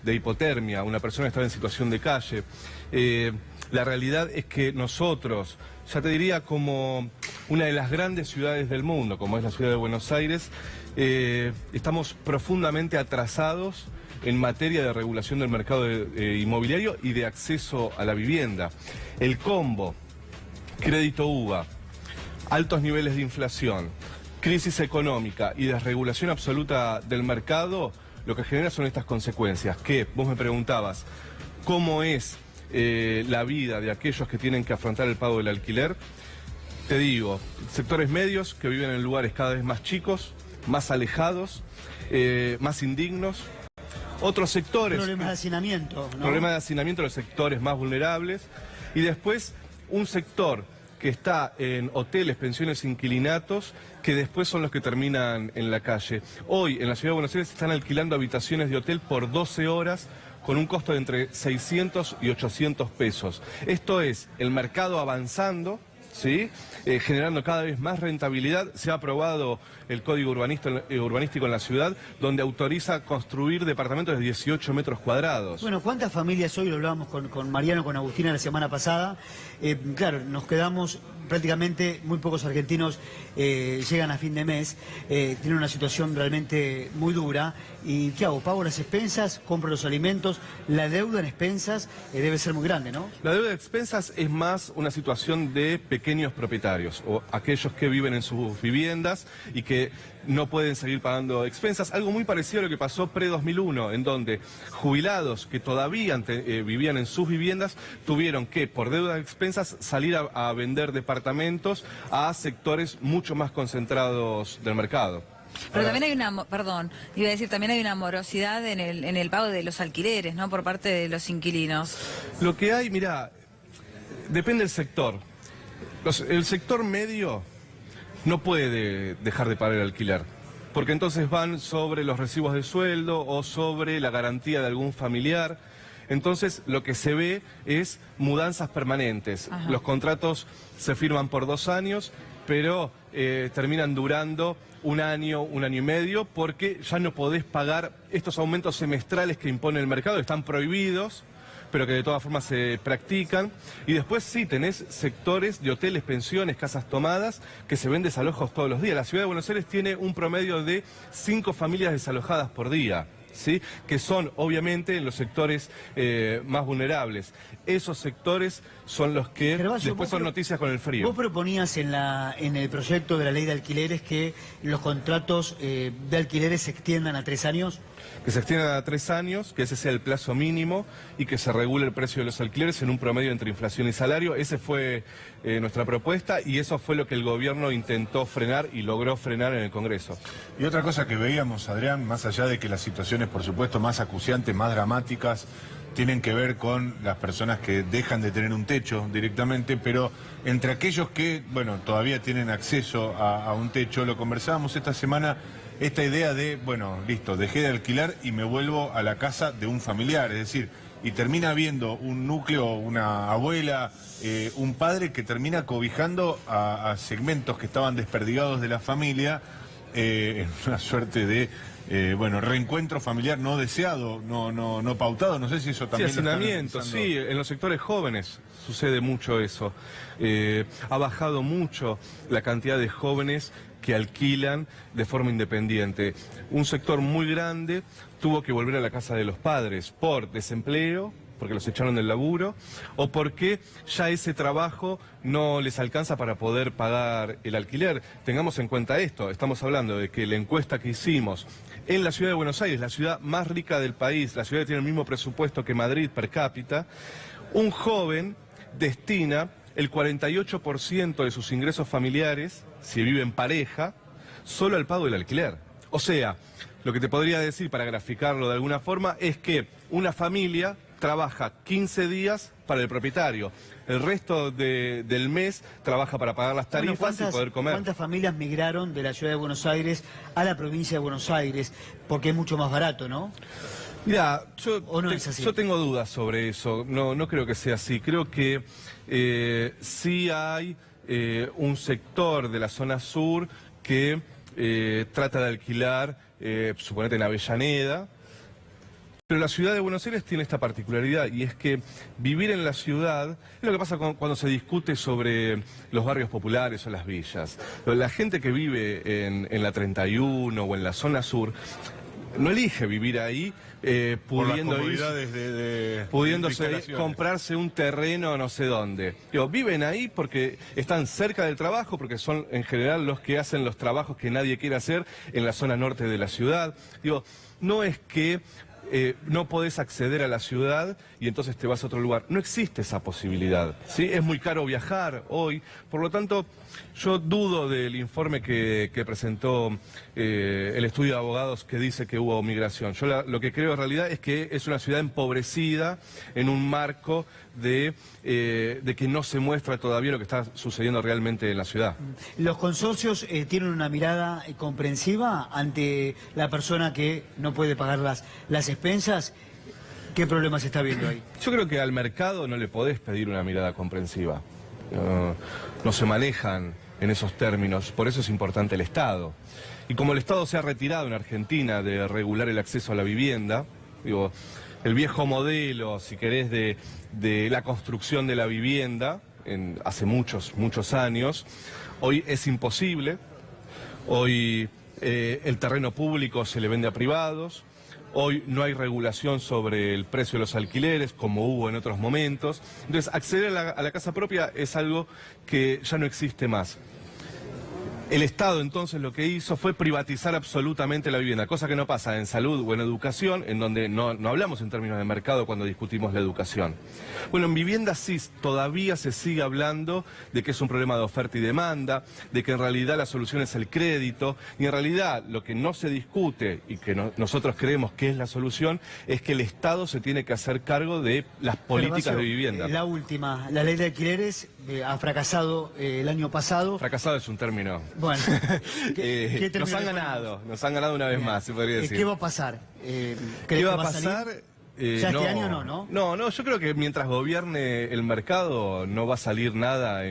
de hipotermia, una persona estaba en situación de calle. La realidad es que nosotros, ya te diría como una de las grandes ciudades del mundo, como es la ciudad de Buenos Aires, estamos profundamente atrasados en materia de regulación del mercado inmobiliario y de acceso a la vivienda. El combo, crédito UVA, altos niveles de inflación, crisis económica y desregulación absoluta del mercado, lo que genera son estas consecuencias, que vos me preguntabas, ¿cómo es la vida de aquellos que tienen que afrontar el pago del alquiler? Te digo, sectores medios que viven en lugares cada vez más chicos, más alejados, más indignos. Otros sectores... Problemas de hacinamiento, ¿no? Problemas de hacinamiento de los sectores más vulnerables. Y después un sector que está en hoteles, pensiones, inquilinatos, que después son los que terminan en la calle. Hoy en la ciudad de Buenos Aires se están alquilando habitaciones de hotel por 12 horas con un costo de entre 600 y 800 pesos. Esto es el mercado avanzando, ¿sí? Generando cada vez más rentabilidad. Se ha aprobado el código urbanístico en la ciudad, donde autoriza construir departamentos de 18 metros cuadrados. Bueno, ¿cuántas familias hoy? Lo hablábamos con Mariano, con Agustina la semana pasada. Claro, nos quedamos prácticamente, muy pocos argentinos llegan a fin de mes, tienen una situación realmente muy dura. ¿Y qué hago? ¿Pago las expensas? ¿Compro los alimentos? La deuda en expensas debe ser muy grande, ¿no? La deuda de expensas es más una situación de pequeños propietarios o aquellos que viven en sus viviendas y que no pueden seguir pagando expensas. Algo muy parecido a lo que pasó pre-2001, en donde jubilados que todavía vivían en sus viviendas tuvieron que, por deuda de expensas, salir a vender departamentos a sectores mucho más concentrados del mercado. Pero también hay una, perdón, iba a decir, también hay una morosidad en el pago de los alquileres, ¿no? Por parte de los inquilinos. Lo que hay, mira, depende del sector. El sector medio no puede dejar de pagar el alquiler, porque entonces van sobre los recibos de sueldo o sobre la garantía de algún familiar. Entonces lo que se ve es mudanzas permanentes. Ajá. Los contratos se firman por 2 años, pero terminan durando un año y medio, porque ya no podés pagar estos aumentos semestrales que impone el mercado, que están prohibidos, pero que de todas formas se practican. Y después sí, tenés sectores de hoteles, pensiones, casas tomadas, que se ven desalojos todos los días. La ciudad de Buenos Aires tiene un promedio de 5 familias desalojadas por día, ¿sí? Que son obviamente en los sectores más vulnerables. Esos sectores son los que después son noticias con el frío. Vos proponías en el proyecto de la ley de alquileres que los contratos de alquileres se extiendan a 3 años. Que se extiendan a 3 años, que ese sea el plazo mínimo y que se regule el precio de los alquileres en un promedio entre inflación y salario. Esa fue nuestra propuesta y eso fue lo que el gobierno intentó frenar y logró frenar en el Congreso. Y otra cosa que veíamos, Adrián, más allá de que las situaciones, por supuesto, más acuciantes, más dramáticas, tienen que ver con las personas que dejan de tener un techo directamente, pero entre aquellos que, bueno, todavía tienen acceso a un techo, lo conversábamos esta semana, esta idea de, bueno, listo, dejé de alquilar y me vuelvo a la casa de un familiar, es decir, y termina habiendo un núcleo, una abuela, un padre que termina cobijando a segmentos que estaban desperdigados de la familia, en una suerte de bueno, reencuentro familiar no deseado, no pautado, no sé si eso también... Sí, hacinamiento, sí, en los sectores jóvenes sucede mucho eso. Ha bajado mucho la cantidad de jóvenes que alquilan de forma independiente. Un sector muy grande tuvo que volver a la casa de los padres por desempleo, porque los echaron del laburo, o porque ya ese trabajo no les alcanza para poder pagar el alquiler. Tengamos en cuenta esto, estamos hablando de que la encuesta que hicimos en la ciudad de Buenos Aires, la ciudad más rica del país, la ciudad que tiene el mismo presupuesto que Madrid per cápita, un joven destina el 48% de sus ingresos familiares, si vive en pareja, solo al pago del alquiler. O sea, lo que te podría decir para graficarlo de alguna forma es que una familia trabaja 15 días para el propietario, el resto del mes trabaja para pagar las tarifas y poder comer. ¿Cuántas familias migraron de la ciudad de Buenos Aires a la provincia de Buenos Aires? Porque es mucho más barato, ¿no? Mira, yo tengo dudas sobre eso, no creo que sea así. Creo que sí hay un sector de la zona sur que trata de alquilar, suponete en Avellaneda, Pero la ciudad de Buenos Aires tiene esta particularidad, y es que vivir en la ciudad es lo que pasa cuando se discute sobre los barrios populares o las villas. La gente que vive en la 31 o en la zona sur no elige vivir ahí pudiendo pudiéndose comprarse un terreno no sé dónde. Digo, viven ahí porque están cerca del trabajo, porque son en general los que hacen los trabajos que nadie quiere hacer en la zona norte de la ciudad. Digo, no es que no podés acceder a la ciudad y entonces te vas a otro lugar. No existe esa posibilidad, ¿sí? Es muy caro viajar hoy, por lo tanto, yo dudo del informe que presentó el estudio de abogados que dice que hubo migración. Yo lo que creo en realidad es que es una ciudad empobrecida en un marco de que no se muestra todavía lo que está sucediendo realmente en la ciudad. ¿Los consorcios tienen una mirada comprensiva ante la persona que no puede pagar las expensas? ¿Qué problemas está viendo ahí? Yo creo que al mercado no le podés pedir una mirada comprensiva. No se manejan en esos términos, por eso es importante el Estado. Y como el Estado se ha retirado en Argentina de regular el acceso a la vivienda, digo, el viejo modelo, si querés, de la construcción de la vivienda, hace muchos años, hoy es imposible. Hoy el terreno público se le vende a privados. Hoy no hay regulación sobre el precio de los alquileres, como hubo en otros momentos. Entonces, acceder a la casa propia es algo que ya no existe más. El Estado entonces lo que hizo fue privatizar absolutamente la vivienda, cosa que no pasa en salud o en educación, en donde no hablamos en términos de mercado cuando discutimos la educación. Bueno, en vivienda sí, todavía se sigue hablando de que es un problema de oferta y demanda, de que en realidad la solución es el crédito, y en realidad lo que no se discute y que nosotros creemos que es la solución es que el Estado se tiene que hacer cargo de las políticas de vivienda. La última, la ley de alquileres ha fracasado el año pasado. Fracasado es un término. Bueno, nos han ganado una vez más, se podría decir. ¿Qué va a pasar? ¿Qué va a pasar? Ya este año no. No, yo creo que mientras gobierne el mercado no va a salir nada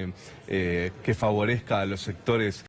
que favorezca a los sectores